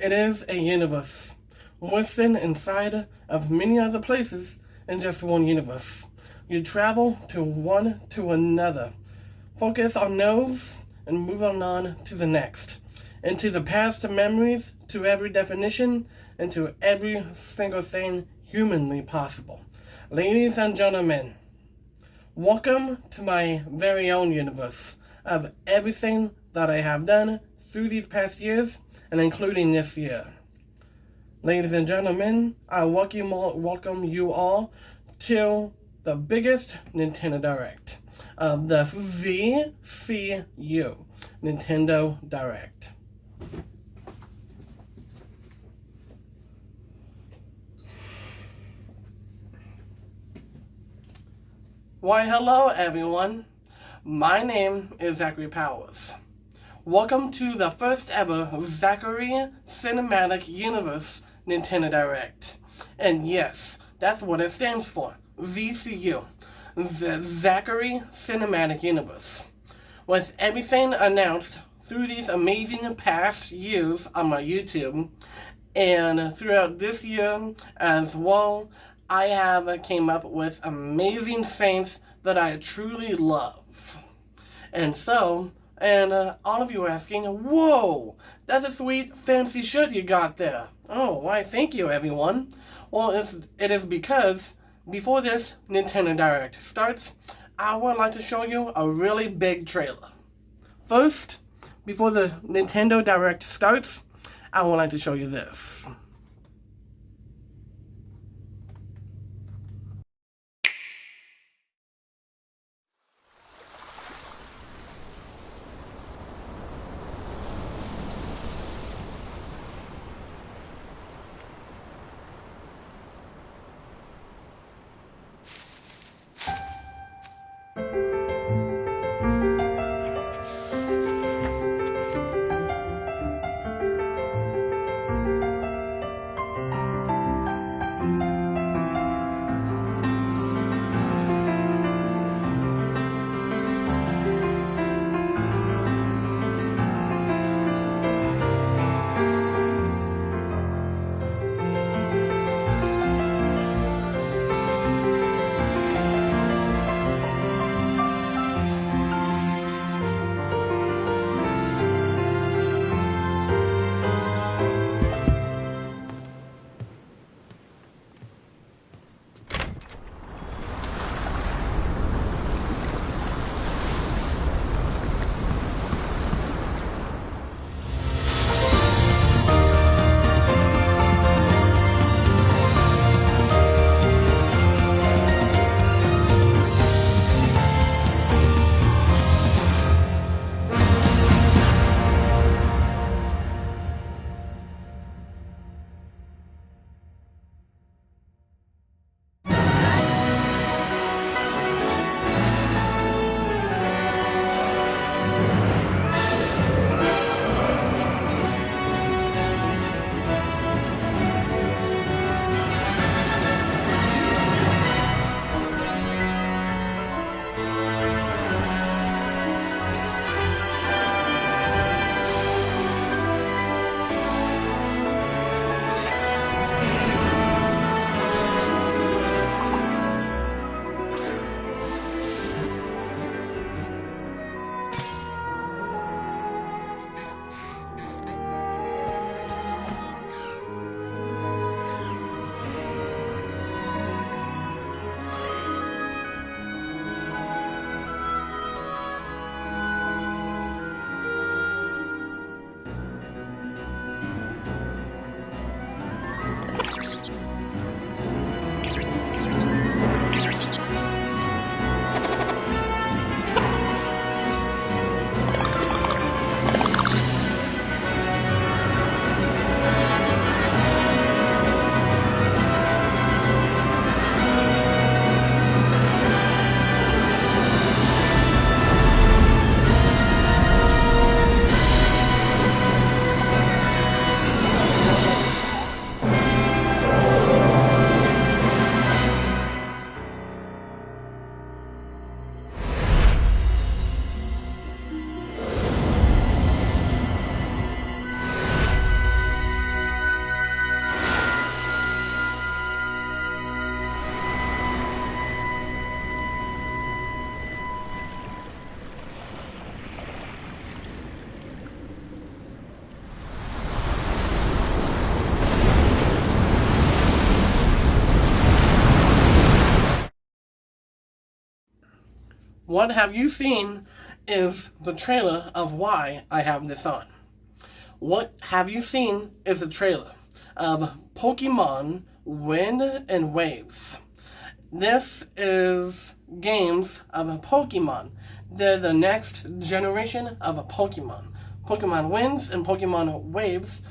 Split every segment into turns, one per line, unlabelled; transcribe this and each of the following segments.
It is a universe, within inside of many other places in just one universe. You travel to one to another. Focus on those and move on to the next. Into the past memories, to every definition, and to every single thing humanly possible. Ladies and gentlemen, welcome to my very own universe of everything that I have done through these past years and including this year. Ladies and gentlemen, I welcome you all to the biggest Nintendo Direct of the ZCU Nintendo Direct. Why, hello everyone. My name is Zachary Powers. Welcome to the first ever Zachary Cinematic Universe Nintendo Direct. And yes, that's what it stands for. ZCU. Zachary Cinematic Universe. With everything announced through these amazing past years on my YouTube, and throughout this year as well, I have came up with amazing saints that I truly love. And so, all of you are asking, whoa, that's a sweet fancy shirt you got there. Oh, why thank you everyone. Well, it is because before this Nintendo Direct starts, I would like to show you a really big trailer. First, before the Nintendo Direct starts, I would like to show you this. What have you seen is the trailer of why I have this on. What have you seen is the trailer of Pokemon Wind and Waves. This is games of Pokemon. They're the next generation of Pokemon. Pokemon Winds and Pokemon Waves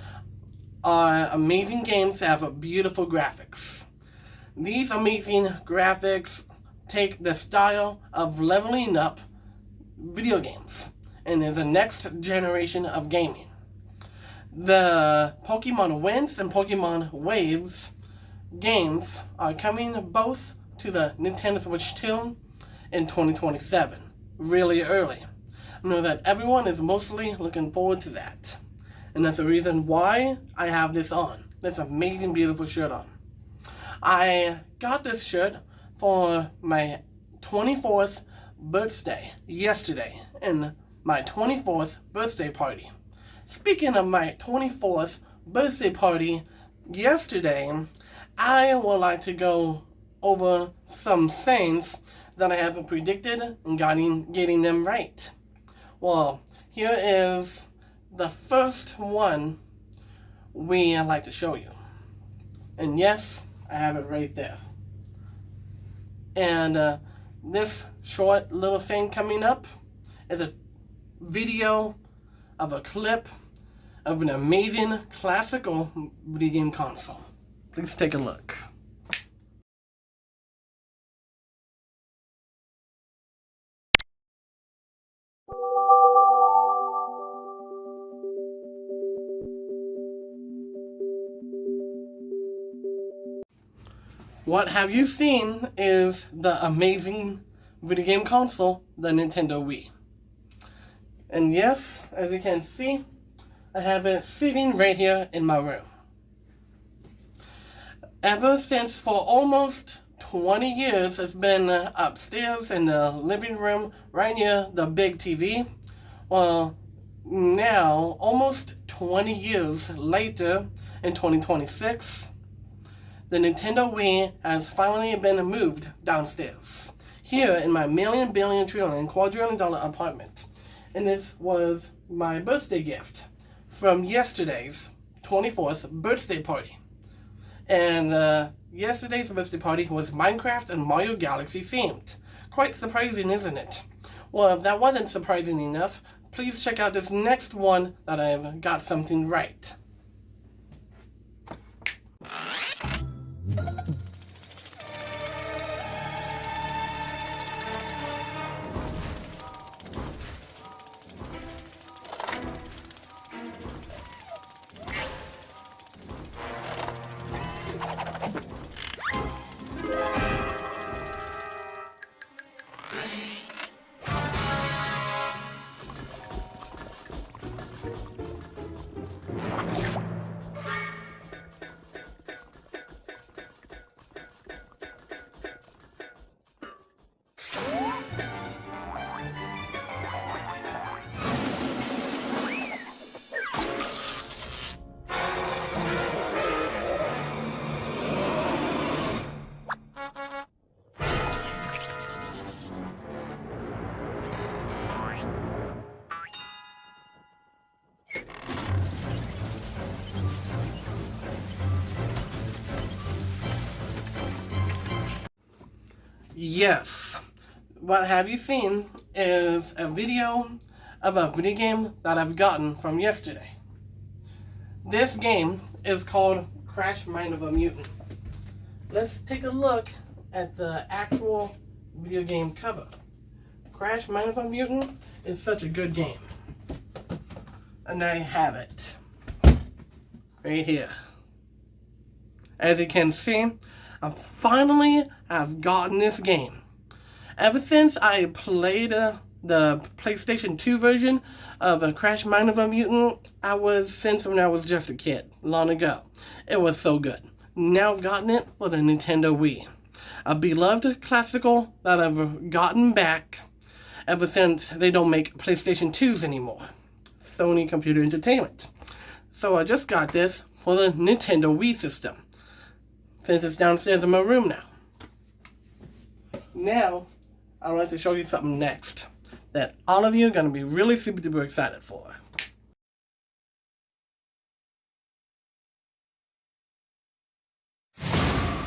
are amazing games that have beautiful graphics. These amazing graphics take the style of leveling up video games and is the next generation of gaming. The Pokemon Winds and Pokemon Waves games are coming both to the Nintendo Switch 2 in 2027, really early. I know that everyone is mostly looking forward to that, and that's the reason why I have this on, this amazing beautiful shirt on. I got this shirt for my 24th birthday yesterday, in my 24th birthday party. Speaking of my 24th birthday party yesterday, I would like to go over some sayings that I have predicted and getting them right. Well, here is the first one we like to show you. And yes, I have it right there. And this short little thing coming up is a video of a clip of an amazing classical video game console. Please take a look. What have you seen is the amazing video game console, the Nintendo Wii. And yes, as you can see, I have it sitting right here in my room. Ever since for almost 20 years, it's been upstairs in the living room right near the big TV. Well, now, almost 20 years later, in 2026, the Nintendo Wii has finally been moved downstairs, here in my million, billion, trillion, quadrillion dollar apartment. And this was my birthday gift from yesterday's 24th birthday party. And yesterday's birthday party was Minecraft and Mario Galaxy themed. Quite surprising, isn't it? Well, if that wasn't surprising enough, please check out this next one that I've got something right. Yes, what have you seen is a video of a video game that I've gotten from yesterday. This game is called Crash Mind of a Mutant. Let's take a look at the actual video game cover. Crash Mind of a Mutant is such a good game. And I have it right here. As you can see, I finally have gotten this game. Ever since I played the PlayStation 2 version of Crash Mind of a Mutant, since when I was just a kid, long ago. It was so good. Now I've gotten it for the Nintendo Wii. A beloved classical that I've gotten back ever since they don't make PlayStation 2s anymore. Sony Computer Entertainment. So I just got this for the Nintendo Wii system, since it's downstairs in my room now. Now, I'd like to show you something next that all of you are going to be really super duper excited for.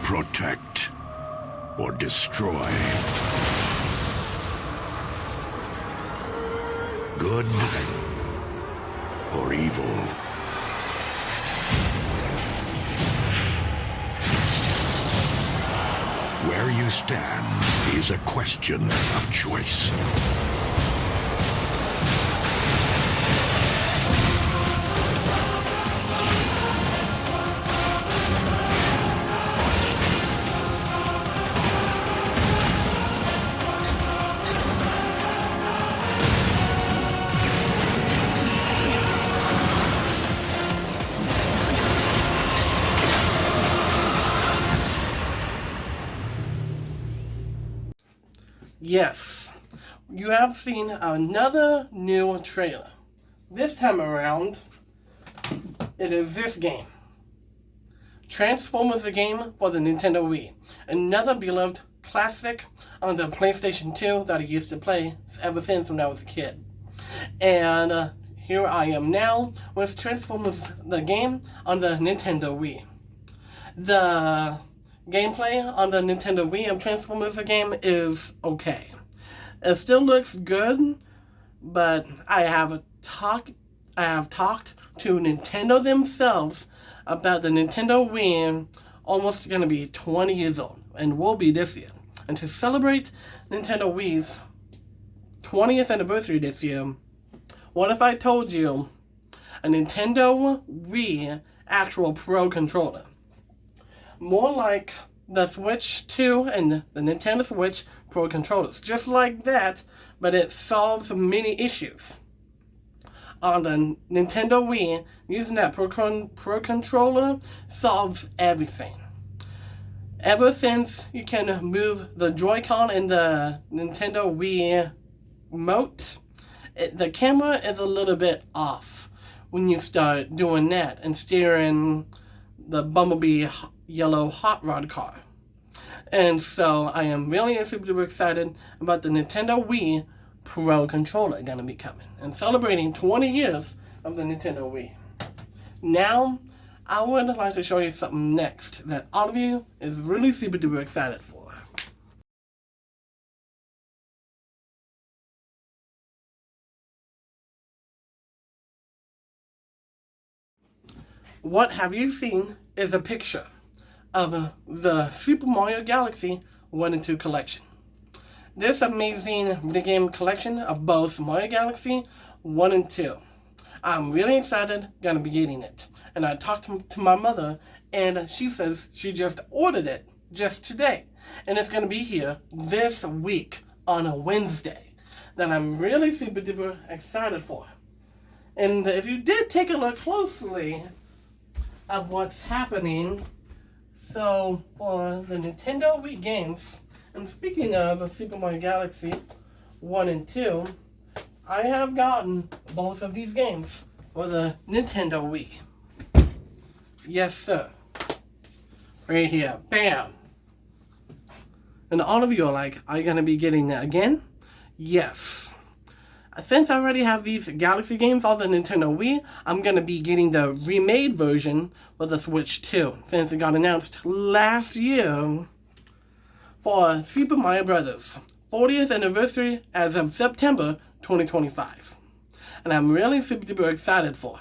Protect or destroy. Good or evil. Where you stand is a question of choice.
Yes, you have seen another new trailer. This time around, it is this game. Transformers, the game for the Nintendo Wii. Another beloved classic on the PlayStation 2 that I used to play ever since when I was a kid. And here I am now with Transformers, the game on the Nintendo Wii. The gameplay on the Nintendo Wii of Transformers the game is okay. It still looks good, but I have talked to Nintendo themselves about the Nintendo Wii almost going to be 20 years old, and will be this year. And to celebrate Nintendo Wii's 20th anniversary this year, what if I told you a Nintendo Wii actual Pro controller? More like the Switch 2 and the Nintendo Switch Pro controllers. Just like that, but it solves many issues. On the Nintendo Wii, using that Pro controller solves everything. Ever since you can move the Joy-Con in the Nintendo Wii Remote, the camera is a little bit off when you start doing that and steering the Bumblebee yellow hot rod car. And so I am really super excited about the Nintendo Wii Pro controller going to be coming and celebrating 20 years of the Nintendo Wii. Now, I would like to show you something next that all of you is really super duper excited for. What have you seen is a picture of the Super Mario Galaxy 1 and 2 collection. This amazing video game collection of both Mario Galaxy 1 and 2. I'm really excited, gonna be getting it. And I talked to my mother, and she says she just ordered it just today. And it's gonna be here this week on a Wednesday. That I'm really super duper excited for. And if you did take a look closely of what's happening, so for the Nintendo Wii games, and speaking of Super Mario Galaxy 1 and 2, I have gotten both of these games for the Nintendo Wii. Yes, sir. Right here. Bam! And all of you are like, are you going to be getting that again? Yes. Since I already have these Galaxy games on the Nintendo Wii, I'm going to be getting the remade version for the Switch 2, since it got announced last year for Super Mario Bros. 40th anniversary as of September 2025. And I'm really super duper excited for.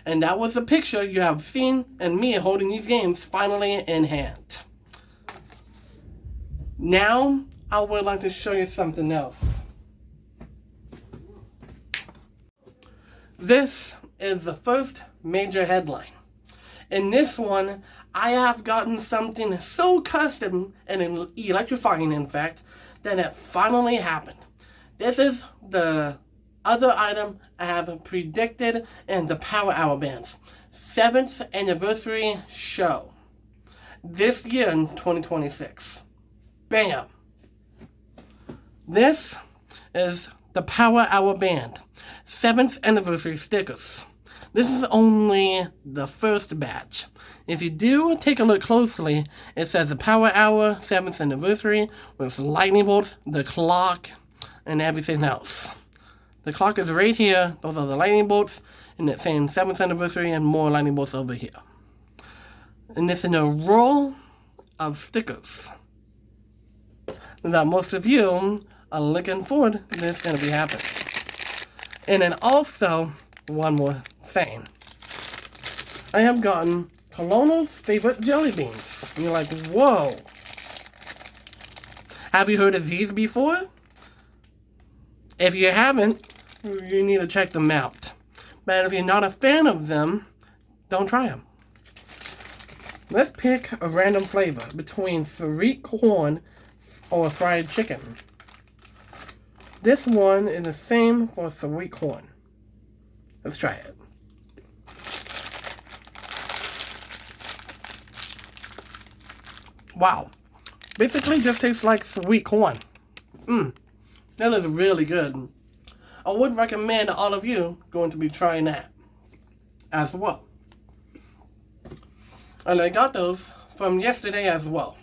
And that was the picture you have seen and me holding these games finally in hand. Now, I would like to show you something else. This is the first major headline. In this one, I have gotten something so custom and electrifying, in fact, that it finally happened. This is the other item I have predicted in the Power Hour Band's 7th anniversary show. This year in 2026. Bam! This is the Power Hour Band 7th anniversary stickers. This is only the first batch. If you do take a look closely, it says the Power Hour 7th anniversary with lightning bolts, the clock, and everything else. The clock is right here. Those are the lightning bolts, and it's saying 7th anniversary and more lightning bolts over here. And it's in a roll of stickers that most of you are looking forward to this going to be happening. And then also, one more thing. I have gotten Colonel's favorite jelly beans. And you're like, whoa. Have you heard of these before? If you haven't, you need to check them out. But if you're not a fan of them, don't try them. Let's pick a random flavor between sweet corn or fried chicken. This one is the same for sweet corn. Let's try it. Wow. Basically just tastes like sweet corn. That is really good. I would recommend all of you going to be trying that as well. And I got those from yesterday as well.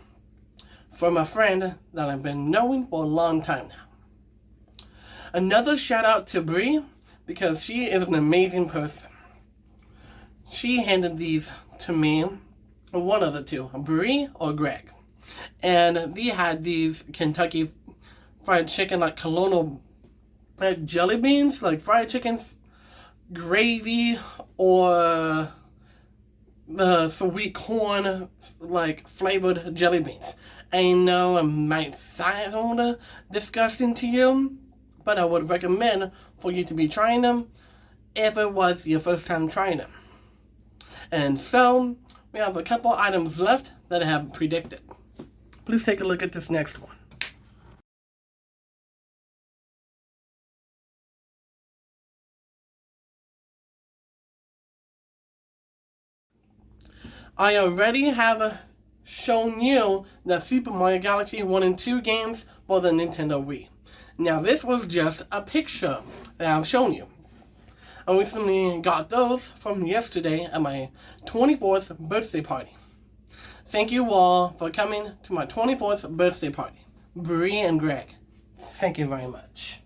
From a friend that I've been knowing for a long time now. Another shout out to Bree, because she is an amazing person. She handed these to me, one of the two, Bree or Greg. And they had these Kentucky fried chicken, like Colonel jelly beans, like fried chicken gravy, or the sweet corn, like flavored jelly beans. I know it might sound disgusting to you, but I would recommend for you to be trying them if it was your first time trying them. And so, we have a couple items left that I have predicted. Please take a look at this next one. I already have shown you the Super Mario Galaxy 1 and 2 games for the Nintendo Wii. Now this was just a picture that I've shown you. I recently got those from yesterday at my 24th birthday party. Thank you all for coming to my 24th birthday party. Bree and Greg, thank you very much.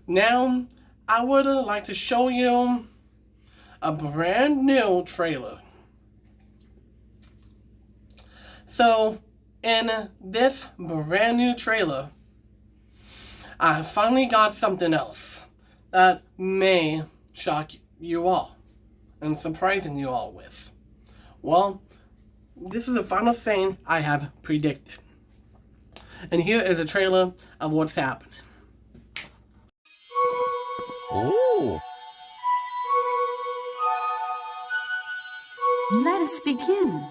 Now, I would like to show you a brand new trailer. So, in this brand new trailer, I finally got something else that may shock you all and surprising you all with. Well, this is the final thing I have predicted. And here is a trailer of what's happening.
Oh!
Let us begin.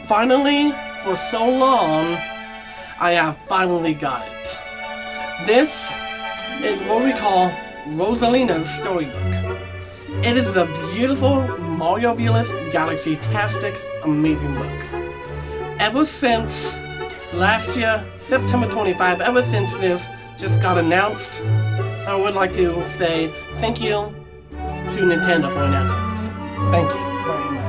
Finally, for so long, I have finally got it. This is what we call Rosalina's storybook. It is a beautiful Mario Vs. Galaxy-tastic, amazing book. Ever since last year, September 25, ever since this just got announced, I would like to say thank you to Nintendo for announcing this. Thank you very much.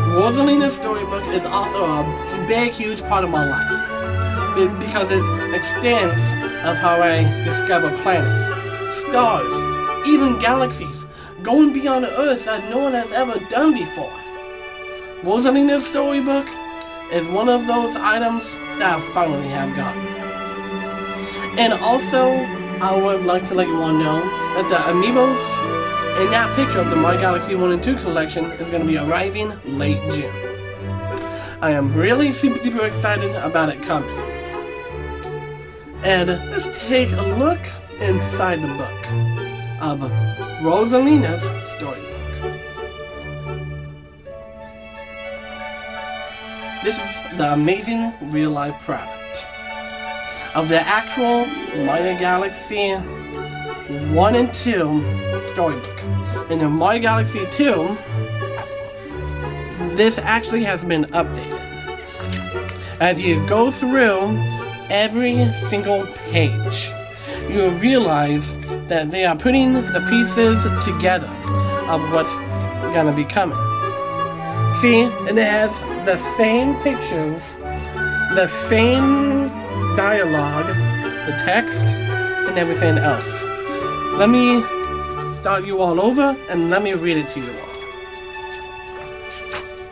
Rosalina's storybook is also a big, huge part of my life because it extends of how I discover planets, stars, even galaxies, going beyond the earth that no one has ever done before. Rosalina's storybook is one of those items that I finally have gotten. And also, I would like to let you all know that the amiibos in that picture of the My Galaxy 1 and 2 collection is going to be arriving late June. I am really super duper excited about it coming. And let's take a look inside the book of Rosalina's storybook. This is the amazing real-life product of the actual Mario Galaxy 1 and 2 storybook. In the Mario Galaxy 2, this actually has been updated. As you go through every single page, you will realize that they are putting the pieces together of what's gonna be coming. See, and it has the same pictures, the same dialogue, the text, and everything else. Let me start you all over and let me read it to you all.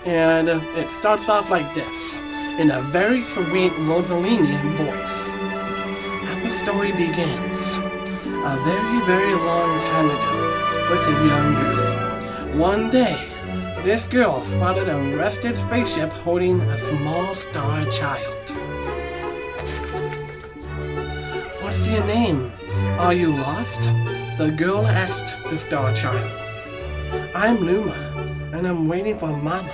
And it starts off like this, in a very sweet Rosalini voice. Our story begins a very, very long time ago with a young girl. One day, this girl spotted a rusted spaceship holding a small star child. What's your name? Are you lost? The girl asked the star child. I'm Luma, and I'm waiting for Mama.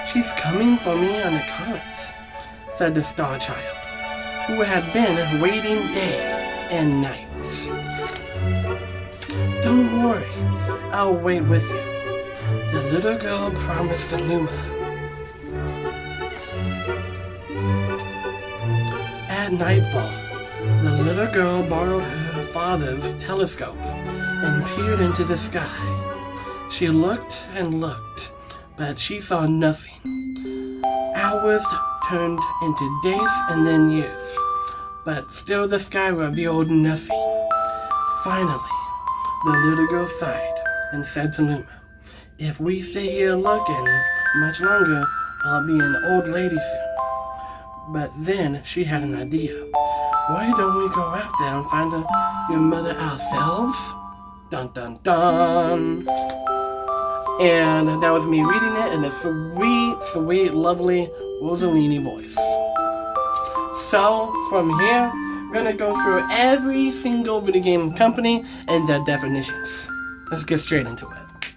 She's coming for me on the comet, said the star child, who had been waiting day and night. Don't worry, I'll wait with you, the little girl promised Luma. At nightfall, the little girl borrowed her father's telescope and peered into the sky. She looked and looked, but she saw nothing. Hours turned into days and then years, but still the sky revealed nothing. Finally, the little girl sighed and said to Luma, if we stay here looking much longer, I'll be an old lady soon. But then she had an idea. Why don't we go out there and find your mother ourselves? Dun dun dun! And that was me reading it in a sweet, sweet, lovely Rosalini voice. So, from here, I'm gonna go through every single video game company and their definitions. Let's get straight into it.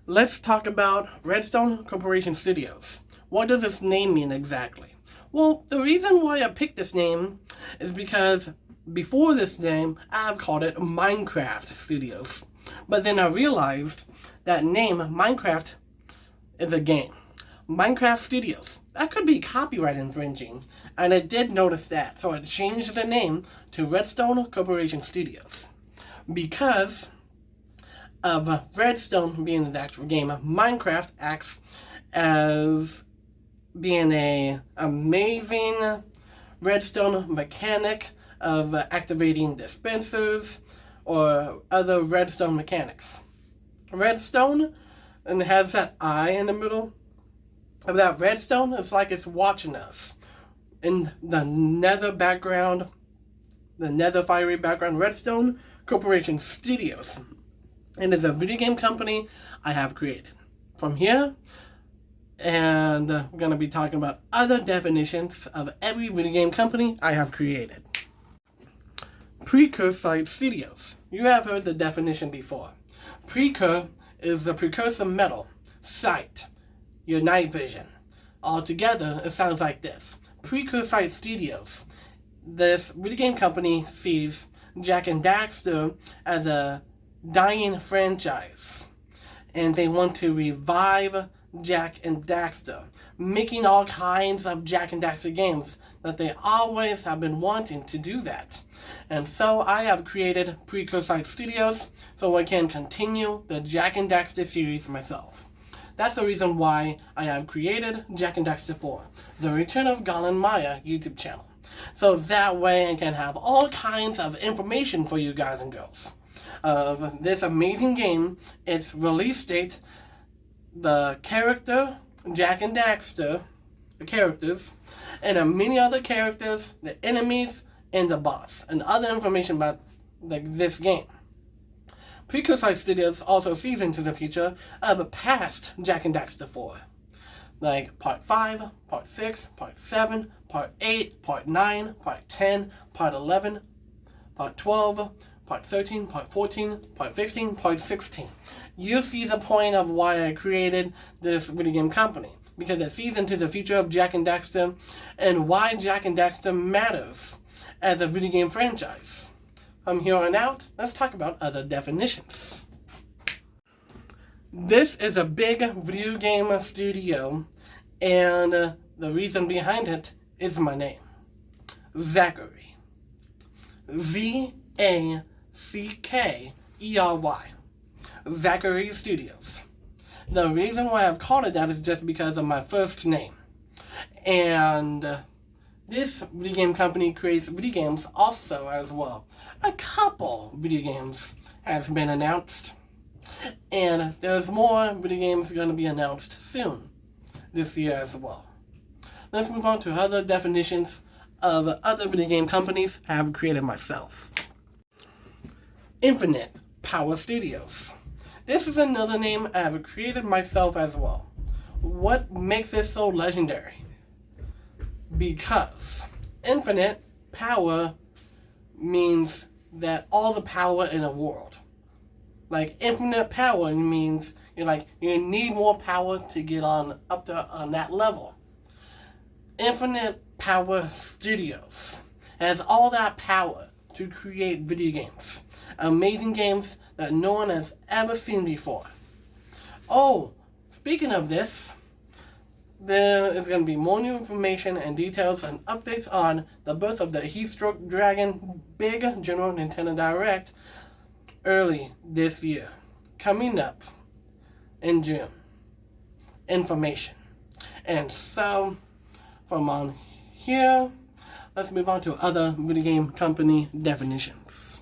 Let's talk about Redstone Corporation Studios. What does this name mean exactly? Well, the reason why I picked this name is because before this name, I've called it Minecraft Studios. But then I realized that name, Minecraft, is a game. Minecraft Studios. That could be copyright infringing, and I did notice that, so I changed the name to Redstone Corporation Studios. Because of Redstone being the actual game, Minecraft acts as being an amazing redstone mechanic of activating dispensers or other redstone mechanics. Redstone, and it has that eye in the middle of that redstone. It's like it's watching us. In the nether background, the nether fiery background, Redstone Corporation Studios. And it's a video game company I have created. From here, and we're going to be talking about other definitions of every video game company I have created. Precursor Studios. You have heard the definition before. Precur is the precursor metal. Sight, your night vision. Altogether, it sounds like this. Precursor Studios. This video game company sees Jak and Daxter as a dying franchise, and they want to revive Jak and Daxter, making all kinds of Jak and Daxter games that they always have been wanting to do that. And so I have created Precursor Studios so I can continue the Jak and Daxter series myself. That's the reason why I have created Jak and Daxter 4, The Return of Golan Maya YouTube channel. So that way I can have all kinds of information for you guys and girls. of this amazing game, its release date, the character, Jak and Daxter, the characters, and many other characters, the enemies, and the boss, and other information about this game. Precursor Studios also sees into the future of past Jak and Daxter 4, like Part 5, Part 6, Part 7, Part 8, Part 9, Part 10, Part 11, Part 12, Part 13, Part 14, Part 15, Part 16. You see the point of why I created this video game company, because it sees into the future of Jak and Daxter and why Jak and Daxter matters as a video game franchise. From here on out, let's talk about other definitions. This is a big video game studio, and the reason behind it is my name, Zachary. Z-A-C-K-E-R-Y. Zachary Studios. The reason why I've called it that is just because of my first name. And this video game company creates video games also as well. A couple video games has been announced. And there's more video games going to be announced soon this year as well. Let's move on to other definitions of other video game companies I have created myself. Infinite Power Studios. This is another name I have created myself as well. What makes this so legendary? Because infinite power means that all the power in the world. Like infinite power means you need more power to get on that level. Infinite Power Studios has all that power to create video games. Amazing games that no one has ever seen before. Oh, speaking of this, there is going to be more new information and details and updates on the birth of the Heatstroke Dragon Big General Nintendo Direct early this year. Coming up in June. Information. And so, from on here, let's move on to other video game company definitions.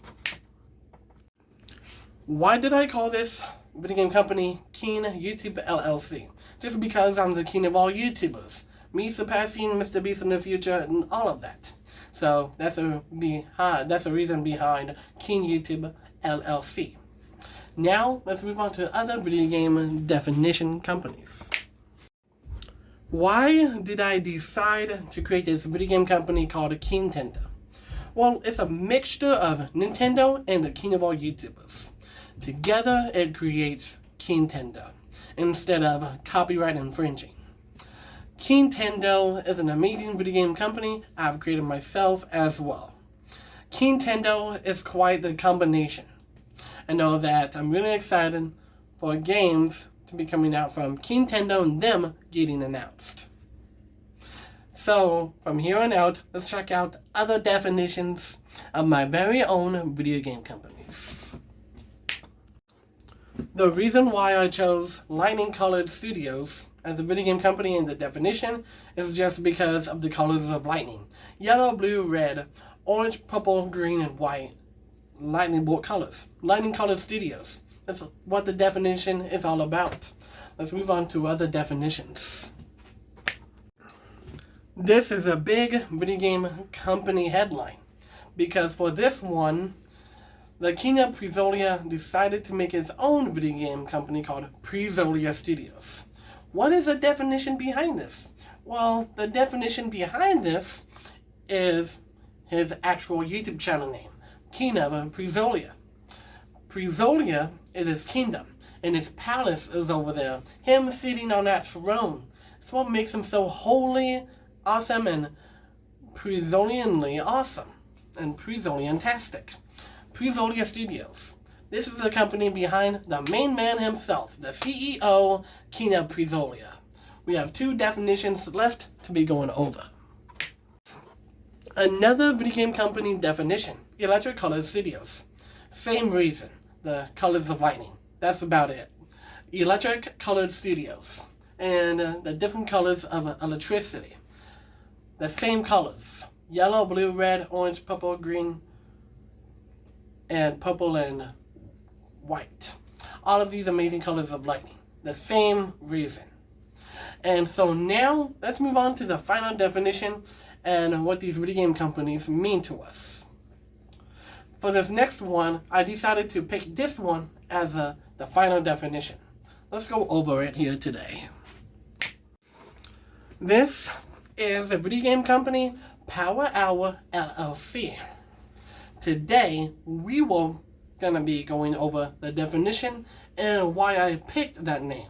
Why did I call this video game company Keen YouTube LLC? Just because I'm the king of all YouTubers. Me surpassing Mr. Beast in the future and all of that. So that's the reason behind Keen YouTube LLC. Now let's move on to other video game definition companies. Why did I decide to create this video game company called Keentendo? Well, it's a mixture of Nintendo and the king of all YouTubers. Together, it creates Keentendo, instead of copyright infringing. Keentendo is an amazing video game company I've created myself as well. Keentendo is quite the combination. I know that I'm really excited for games to be coming out from Keentendo and them getting announced. So, from here on out, let's check out other definitions of my very own video game companies. The reason why I chose Lightning Colored Studios as a video game company in the definition is just because of the colors of lightning. Yellow, blue, red, orange, purple, green, and white. Lightning bolt colors. Lightning Colored Studios. That's what the definition is all about. Let's move on to other definitions. This is a big video game company headline, because for this one, the king of Prezolia decided to make his own video game company called Prezolia Studios. What is the definition behind this? Well, the definition behind this is his actual YouTube channel name, King of Prezolia. Prezolia is his kingdom, and his palace is over there. Him sitting on that throne. It's what makes him so holy, awesome, and Prezolianly awesome, and Prezoliantastic. Prezolia Studios. This is the company behind the main man himself, the CEO, King of Prezolia. We have two definitions left to be going over. Another video game company definition, Electric Colored Studios. Same reason, the colors of lightning. That's about it. Electric Colored Studios. And the different colors of electricity. The same colors. Yellow, blue, red, orange, purple, green, and purple and white. All of these amazing colors of lightning. The same reason. And so now, let's move on to the final definition and what these video game companies mean to us. For this next one, I decided to pick this one as the final definition. Let's go over it here today. This is the video game company Power Hour LLC. Today, we will gonna be going over the definition and why I picked that name.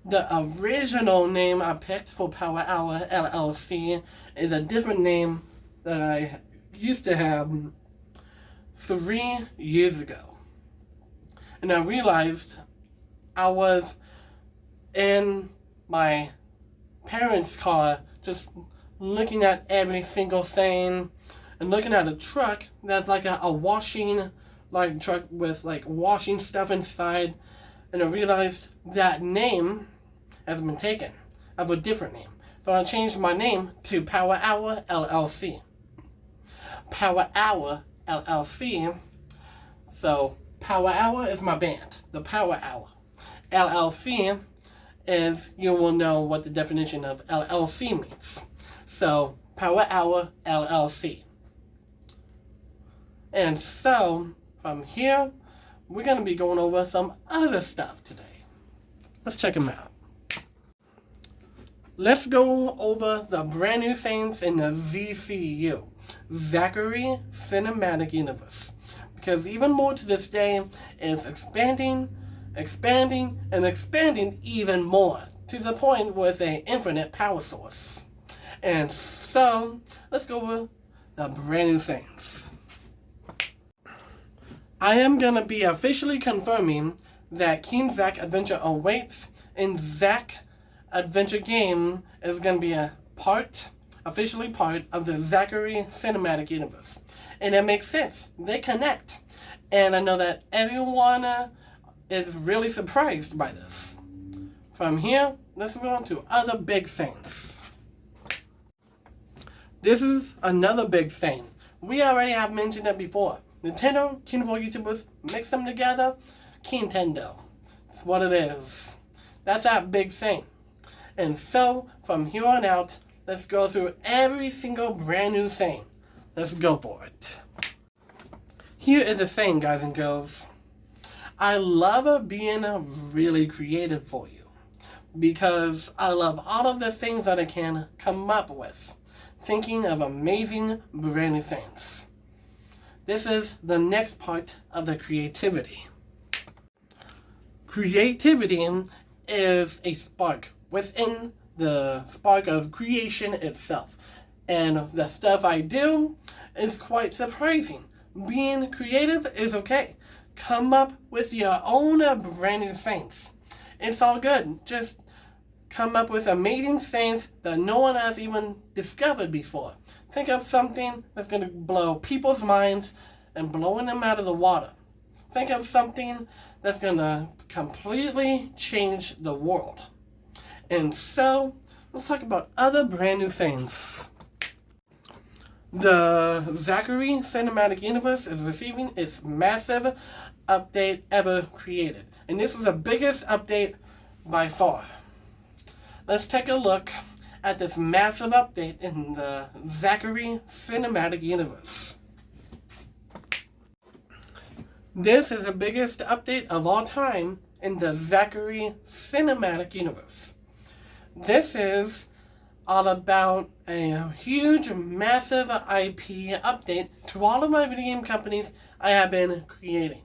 The original name I picked for Power Hour LLC is a different name that I used to have 3 years ago. And I realized I was in my parents' car just looking at every single thing and looking at a truck that's like a washing truck with washing stuff inside, and I realized that name has been taken. I have a different name. So I changed my name to Power Hour LLC. Power Hour LLC. So Power Hour is my band, the Power Hour. LLC is, you will know what the definition of LLC means. So Power Hour LLC. And so from here, we're going to be going over some other stuff today. Let's check them out. Let's go over the brand new things in the ZCU, Zachary Cinematic Universe. Because even more to this day is expanding even more, to the point where it's an infinite power source. And so, let's go over the brand new things. I am going to be officially confirming that King Zack Adventure Awaits and Zack Adventure Game is going to be officially part of the Zachary Cinematic Universe. And it makes sense. They connect. And I know that everyone is really surprised by this. From here, let's move on to other big things. This is another big thing. We already have mentioned it before. Nintendo, King of all YouTubers, mix them together, Nintendo. That's what it is. That's that big thing. And so, from here on out, let's go through every single brand new thing. Let's go for it. Here is the thing, guys and girls. I love being really creative for you, because I love all of the things that I can come up with, thinking of amazing brand new things. This is the next part of the creativity. Creativity is a spark within the spark of creation itself. And the stuff I do is quite surprising. Being creative is okay. Come up with your own brand new things. It's all good. Just come up with amazing things that no one has even discovered before. Think of something that's going to blow people's minds and blowing them out of the water. Think of something that's going to completely change the world. And so, let's talk about other brand new things. The Zachary Cinematic Universe is receiving its massive update ever created. And this is the biggest update by far. Let's take a look at this massive update in the Zachary Cinematic Universe. This is the biggest update of all time in the Zachary Cinematic Universe. This is all about a huge, massive IP update to all of my video game companies I have been creating.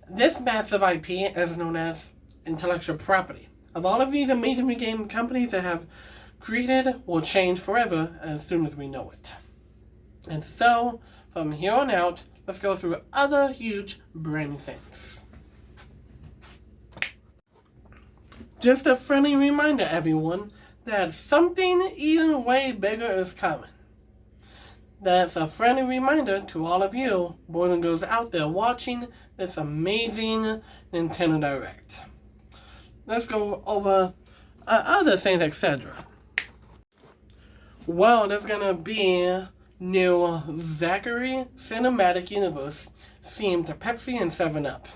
This massive IP is known as intellectual property. Of all of these amazing video game companies that have created will change forever as soon as we know it. And so, from here on out, let's go through other huge brand new things. Just a friendly reminder, everyone, that something even way bigger is coming. That's a friendly reminder to all of you, boys and girls out there watching this amazing Nintendo Direct. Let's go over other things, etc. Well, there's gonna be new Zachary Cinematic Universe themed to Pepsi and 7-Up.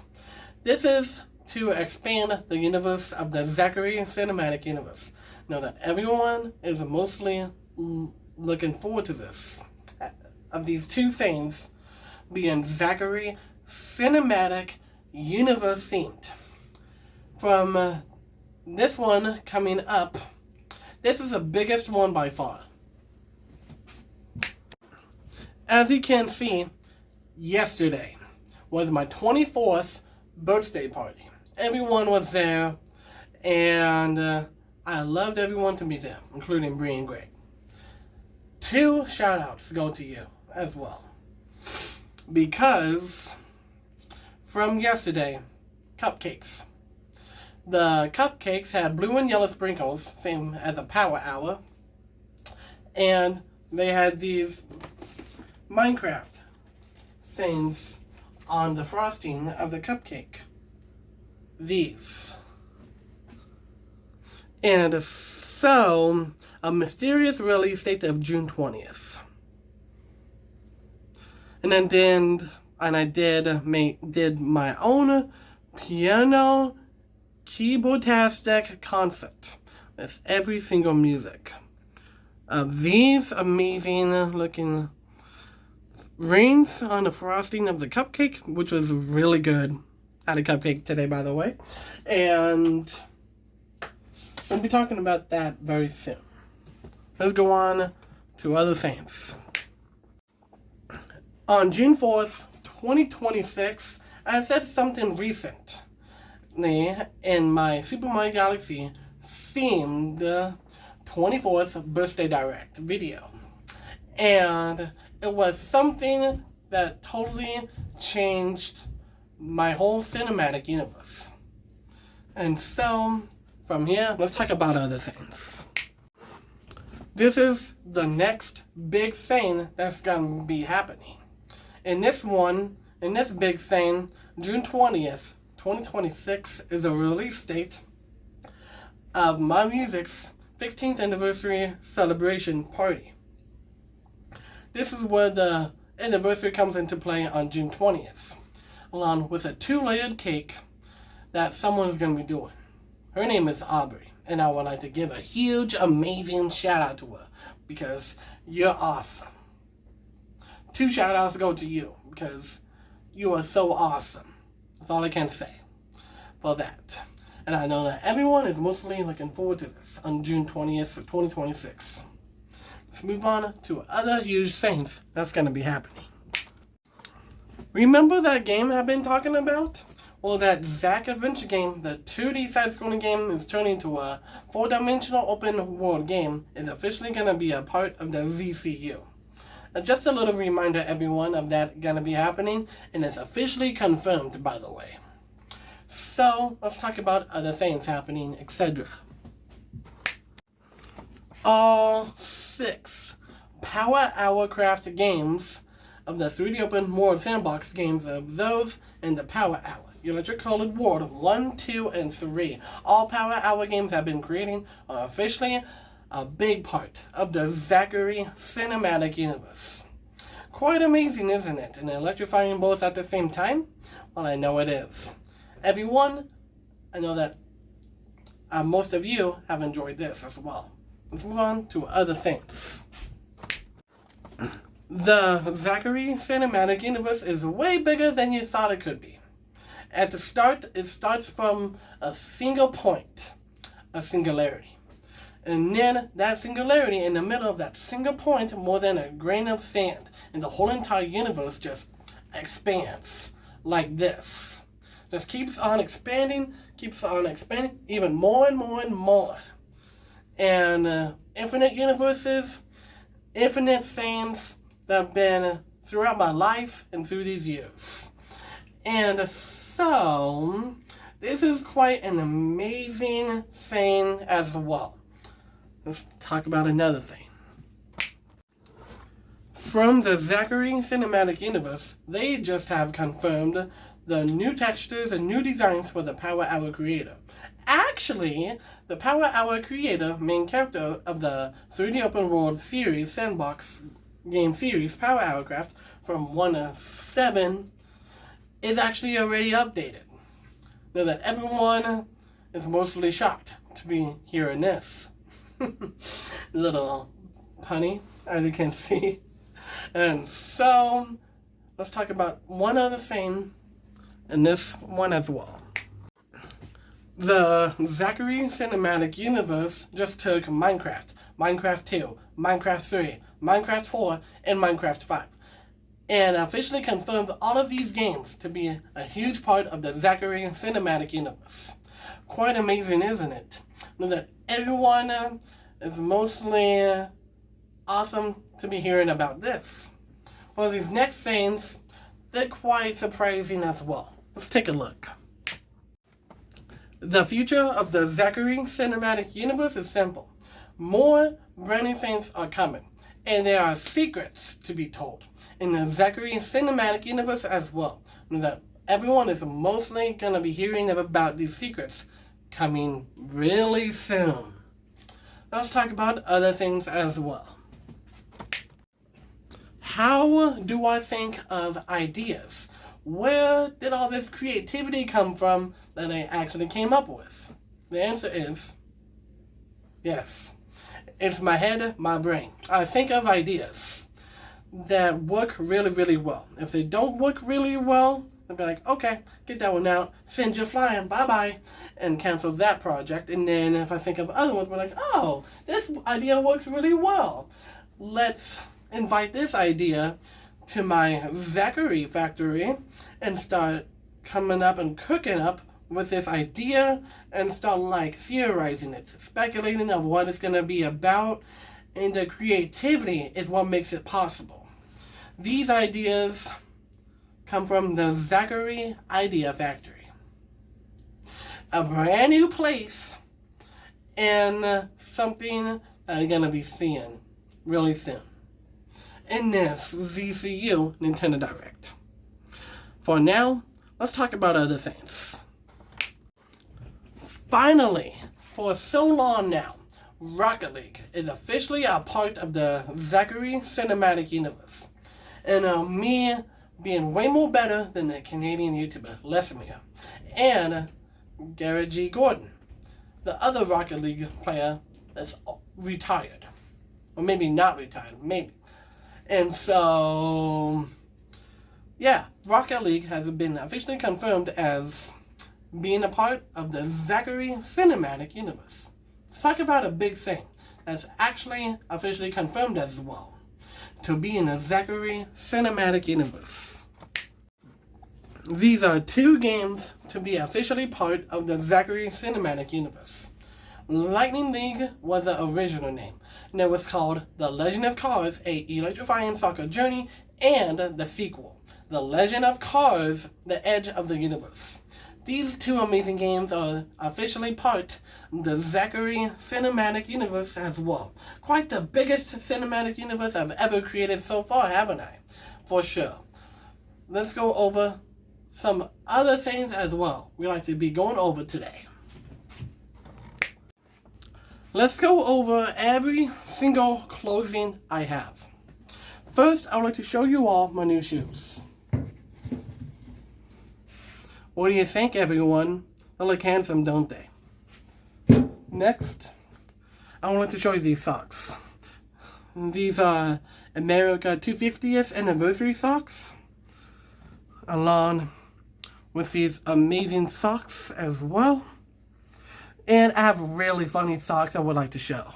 This is to expand the universe of the Zachary Cinematic Universe. Know that everyone is mostly looking forward to this. Of these two things being Zachary Cinematic Universe themed. From this one coming up, this is the biggest one by far. As you can see, yesterday was my 24th birthday party. Everyone was there, and I loved everyone to be there, including Bree and Greg. 2 shout-outs go to you as well. Because from yesterday, cupcakes. The cupcakes had blue and yellow sprinkles, same as a power hour. And they had these Minecraft things on the frosting of the cupcake. These. And so, a mysterious release date of June 20th. And I did my own piano keyboardtastic concert with every single music of these amazing looking rings on the frosting of the cupcake, which was really good. I had a cupcake today, by the way, and we'll be talking about that very soon. Let's go on to other things. On June 4th, 2026, I said something recently in my Super Mario Galaxy themed 24th Birthday Direct video. And it was something that totally changed my whole cinematic universe. And so, from here, let's talk about other things. This is the next big thing that's going to be happening. In this big thing, June 20th, 2026 is a release date of My Music's 15th anniversary celebration party. This is where the anniversary comes into play on June 20th, along with a 2-layered cake that someone is going to be doing. Her name is Aubrey, and I would like to give a huge, amazing shout out to her because you're awesome. 2 shout outs go to you because you are so awesome. That's all I can say for that. And I know that everyone is mostly looking forward to this on June 20th, 2026. Let's move on to other huge things that's going to be happening. Remember that game I've been talking about? Well, that Zack adventure game, the 2D side-scrolling game, is turning into a 4-dimensional open-world game, is officially going to be a part of the ZCU. Just a little reminder, everyone, of that going to be happening, and it's officially confirmed, by the way. So, let's talk about other things happening, etc. All 6 Power Hour Craft games of the 3D Open World Sandbox games of those in the Power Hour. Electric Colored World 1, 2, and 3. All Power Hour games I've been creating are officially a big part of the Zachary Cinematic Universe. Quite amazing, isn't it? And electrifying both at the same time? Well, I know it is. Everyone, I know that most of you have enjoyed this as well. Let's move on to other things. The Zachary Cinematic Universe is way bigger than you thought it could be. At the start, it starts from a single point, a singularity. And then that singularity, in the middle of that single point, more than a grain of sand, and the whole entire universe just expands like this. Just keeps on expanding, even more and more and more. And infinite universes, infinite things that have been throughout my life and through these years. And so, this is quite an amazing thing as well. Let's talk about another thing. From the Zachary Cinematic Universe, they just have confirmed the new textures and new designs for the Power Hour creator. Actually, the Power Hour creator, main character of the 3D Open World series, Sandbox game series, Power Hour Craft, from 1 to 7, is actually already updated. Know that everyone is mostly shocked to be hearing this. Little punny, as you can see. And so, let's talk about one other thing in this one as well. The Zachary Cinematic Universe just took Minecraft, Minecraft 2, Minecraft 3, Minecraft 4, and Minecraft 5, and officially confirmed all of these games to be a huge part of the Zachary Cinematic Universe. Quite amazing, isn't it? Know that everyone is mostly awesome to be hearing about this. Well, these next things, they're quite surprising as well. Let's take a look. The future of the Zachary Cinematic Universe is simple. More brand new things are coming, and there are secrets to be told in the Zachary Cinematic Universe as well. Know that everyone is mostly going to be hearing about these secrets coming really soon. Let's talk about other things as well. How do I think of ideas? Where did all this creativity come from that I actually came up with? The answer is yes. It's my head, my brain. I think of ideas that work really, really well. If they don't work really well, I'll be like, okay, get that one out, send you flying, bye-bye, and cancel that project. And then if I think of other ones, we're like, oh, this idea works really well. Let's invite this idea to my Zachary factory and start coming up and cooking up with this idea and start like theorizing it, speculating of what it's going to be about, and the creativity is what makes it possible. These ideas come from the Zachary Idea Factory, a brand new place and something that you're going to be seeing really soon in this ZCU Nintendo Direct. For now, let's talk about other things. Finally, for so long now, Rocket League is officially a part of the Zachary Cinematic Universe. And me being way more better than the Canadian YouTuber Lesimir and Garrett G. Gordon, the other Rocket League player that's retired. Or maybe not retired, maybe. And so, yeah, Rocket League has been officially confirmed as being a part of the Zachary Cinematic Universe. Let's talk about a big thing that's actually officially confirmed as well, to be in the Zachary Cinematic Universe. These are 2 games to be officially part of the Zachary Cinematic Universe. Lightning League was the original name, and it was called The Legend of Cars, A Electrifying Soccer Journey, and the sequel, The Legend of Cars, The Edge of the Universe. These 2 amazing games are officially part of the Zachary Cinematic Universe as well. Quite the biggest cinematic universe I've ever created so far, haven't I? For sure. Let's go over some other things as well we like to be going over today. Let's go over every single clothing I have. First, I would like to show you all my new shoes. What do you think, everyone? They look handsome, don't they? Next, I would like to show you these socks. These are America 250th anniversary socks, along with these amazing socks as well. And I have really funny socks I would like to show.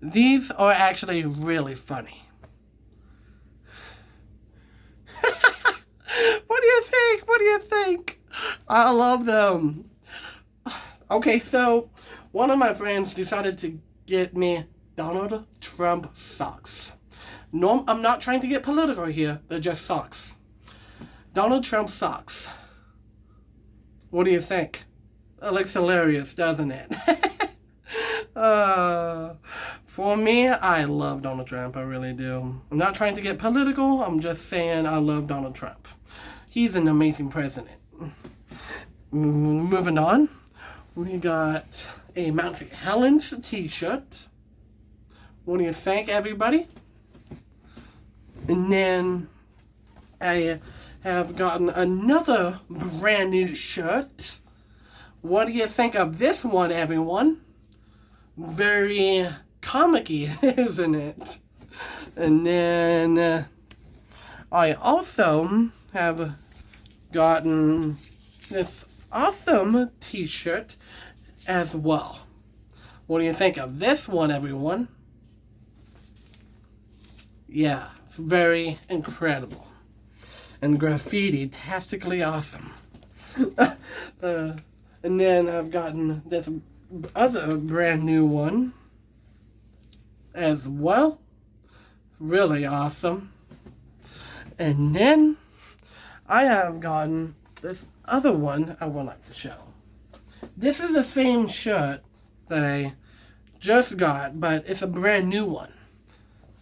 These are actually really funny. What do you think? What do you think? I love them. Okay, so one of my friends decided to get me Donald Trump socks. No, I'm not trying to get political here. They're just socks. Donald Trump socks. What do you think? It looks hilarious, doesn't it? For me, I love Donald Trump. I really do. I'm not trying to get political. I'm just saying I love Donald Trump. He's an amazing president. Moving on, we got a Mount Helen's t-shirt. What do you think, everybody? And then I have gotten another brand new shirt What do you think of this one, everyone? Very comic-y, isn't it? And then I also have gotten this awesome t-shirt as well. What do you think of this one, everyone? Yeah, it's very incredible. And graffiti-tastically awesome. And then I've gotten this other brand new one as well. Really awesome. And then I have gotten this other one I would like to show. This is the same shirt that I just got, but it's a brand new one.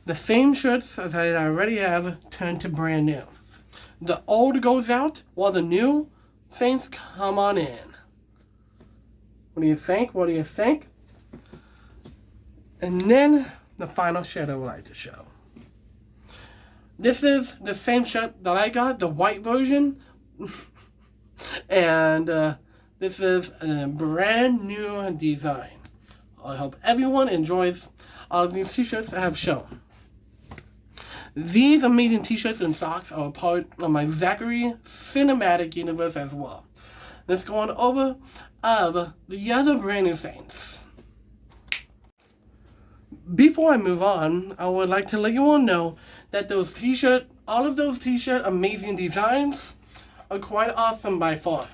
The same shirts that I already have turned to brand new. The old goes out while the new things come on in. What do you think? What do you think? And then the final shirt I would like to show. This is the same shirt that I got, the white version. And this is a brand new design. I hope everyone enjoys all of these t-shirts I have shown. These amazing t-shirts and socks are a part of my Zachary cinematic universe as well. Let's go on over of the other brand new things. Before I move on, I would like to let you all know that all of those t-shirt amazing designs are quite awesome by far.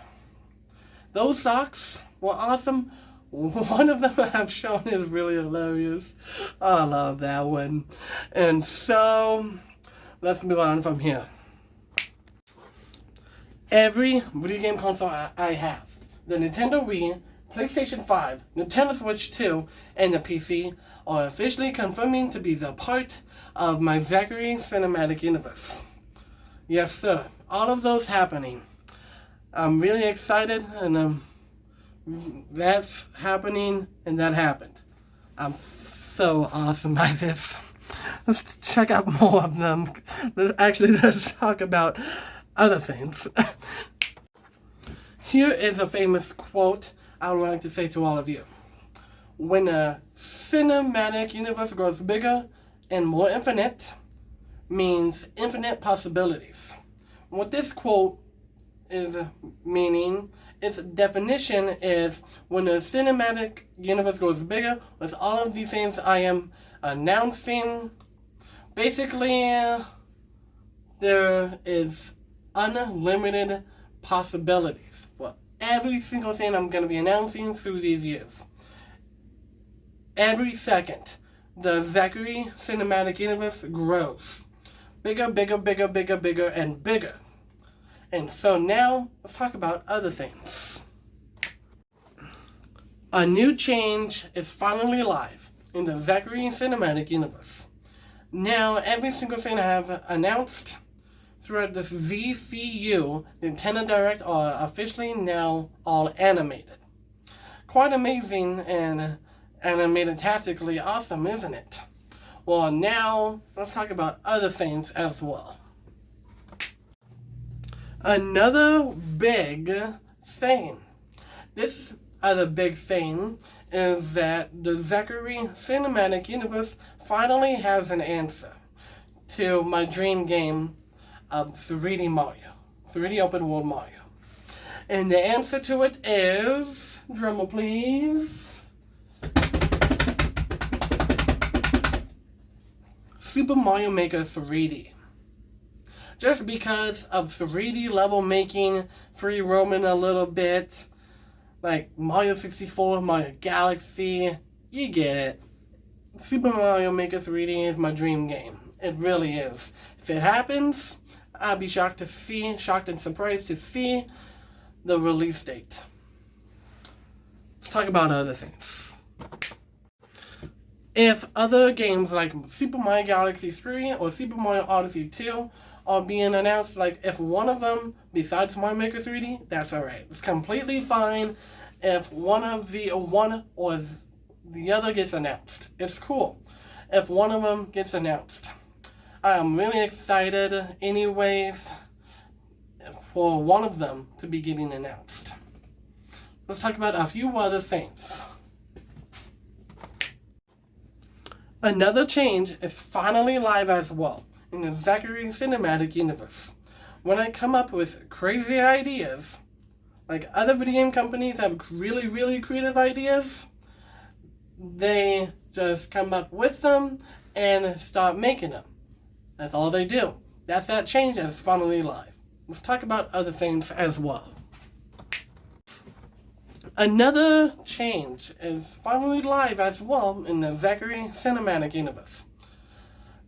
Those socks were awesome. One of them I have shown is really hilarious. I love that one. And so, let's move on from here. Every video game console I have, the Nintendo Wii, PlayStation 5, Nintendo Switch 2, and the PC, are officially confirming to be the part of my Zachary cinematic universe. Yes, sir. All of those happening. I'm really excited, and that's happening, and that happened. I'm so awesome by this. Let's check out more of them. Let's talk about other things. Here is a famous quote I would like to say to all of you. When a cinematic universe grows bigger and more infinite, means infinite possibilities. What this quote is meaning, its definition is when the cinematic universe goes bigger with all of these things I am announcing, basically there is unlimited possibilities for every single thing I'm going to be announcing through these years. Every second, the Zachary cinematic universe grows. Bigger, bigger, bigger, bigger, bigger, and bigger. And so now, let's talk about other things. A new change is finally live in the Zachary cinematic universe. Now, every single thing I have announced throughout this ZCU Nintendo Direct are officially now all animated. Quite amazing and animated-tastically awesome, isn't it? Well, now, let's talk about other things as well. Another big thing. This other big thing is that the Zachary cinematic universe finally has an answer to my dream game of 3D Mario. 3D open world Mario. And the answer to it is, drumroll please, Super Mario Maker 3D. Just because of 3D level making, free roaming a little bit, like Mario 64, Mario Galaxy, you get it. Super Mario Maker 3D is my dream game. It really is. If it happens, I'll be shocked and surprised to see the release date. Let's talk about other things. If other games like Super Mario Galaxy 3 or Super Mario Odyssey 2 are being announced, like if one of them, besides Mario Maker 3D, that's alright. It's completely fine if one or the other gets announced. It's cool if one of them gets announced. I'm really excited anyways for one of them to be getting announced. let's talk about a few other things. Another change is finally live as well in the Zachary Cinematic Universe. When I come up with crazy ideas, like other video game companies have really, really creative ideas, they just come up with them and start making them. That's all they do. That's that change that is finally live. Let's talk about other things as well. Another change is finally live as well in the Zachary Cinematic Universe.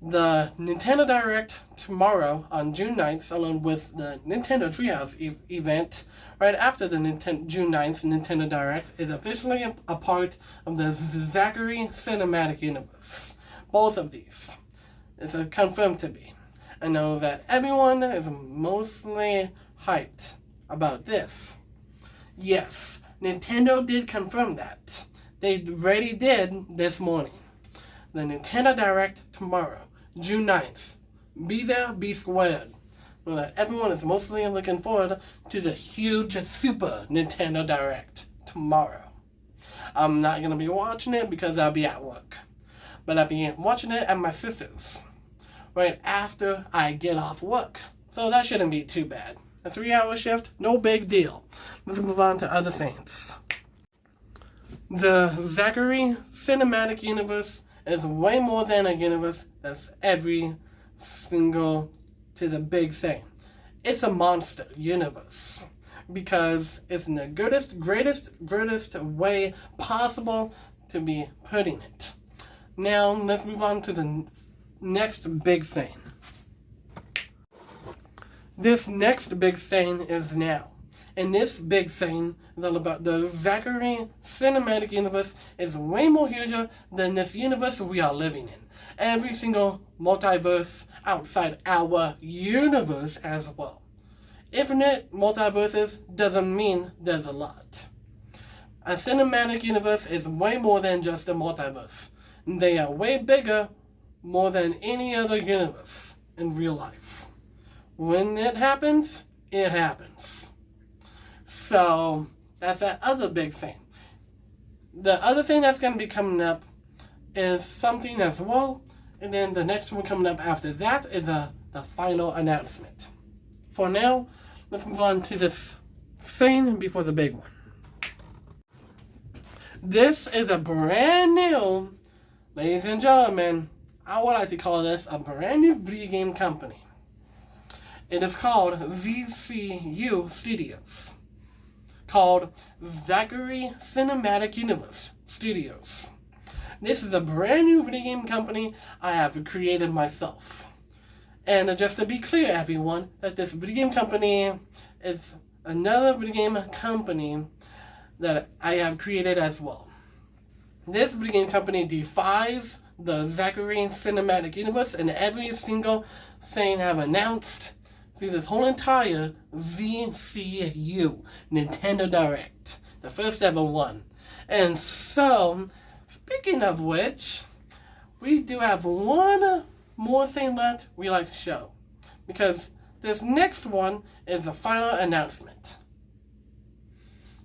The Nintendo Direct tomorrow on June 9th, along with the Nintendo Treehouse event right after the June 9th Nintendo Direct, is officially a part of the Zachary Cinematic Universe. Both of these is confirmed to be. I know that everyone is mostly hyped about this. Yes, Nintendo did confirm that. They already did this morning. The Nintendo Direct tomorrow, June 9th. Be there, be squared. Know that everyone is mostly looking forward to the huge Super Nintendo Direct tomorrow. I'm not going to be watching it because I'll be at work. But I'll be watching it at my sister's right after I get off work. So that shouldn't be too bad. A 3-hour shift, no big deal. Let's move on to other things. The Zachary Cinematic Universe is way more than a universe that's every single to the big thing. It's a monster universe because it's in the greatest way possible to be putting it. Now, let's move on to the next big thing. This next big thing is now. And this big thing is all about the Zachary Cinematic Universe is way more huger than this universe we are living in. Every single multiverse outside our universe as well. Infinite multiverses doesn't mean there's a lot. A cinematic universe is way more than just a multiverse. They are way bigger, more than any other universe in real life. When it happens, it happens. So, that's that other big thing. The other thing that's going to be coming up is something as well, and then the next one coming up after that is the final announcement. For now, let's move on to this thing before the big one. This is a brand new, ladies and gentlemen, I would like to call this a brand new video game company. It is called ZCU Studios. Called Zachary Cinematic Universe Studios. This is a brand new video game company I have created myself. And just to be clear, everyone, that this video game company is another video game company that I have created as well. This video game company defies the Zachary Cinematic Universe and every single thing I've announced through this whole entire ZCU Nintendo Direct. The first ever one. And so, speaking of which, we do have one more thing left we like to show. Because this next one is the final announcement.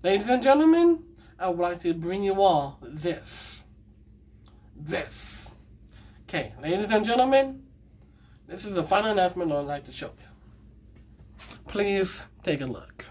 Ladies and gentlemen, I would like to bring you all this. Okay, ladies and gentlemen, this is the final announcement I'd like to show you. Please take a look.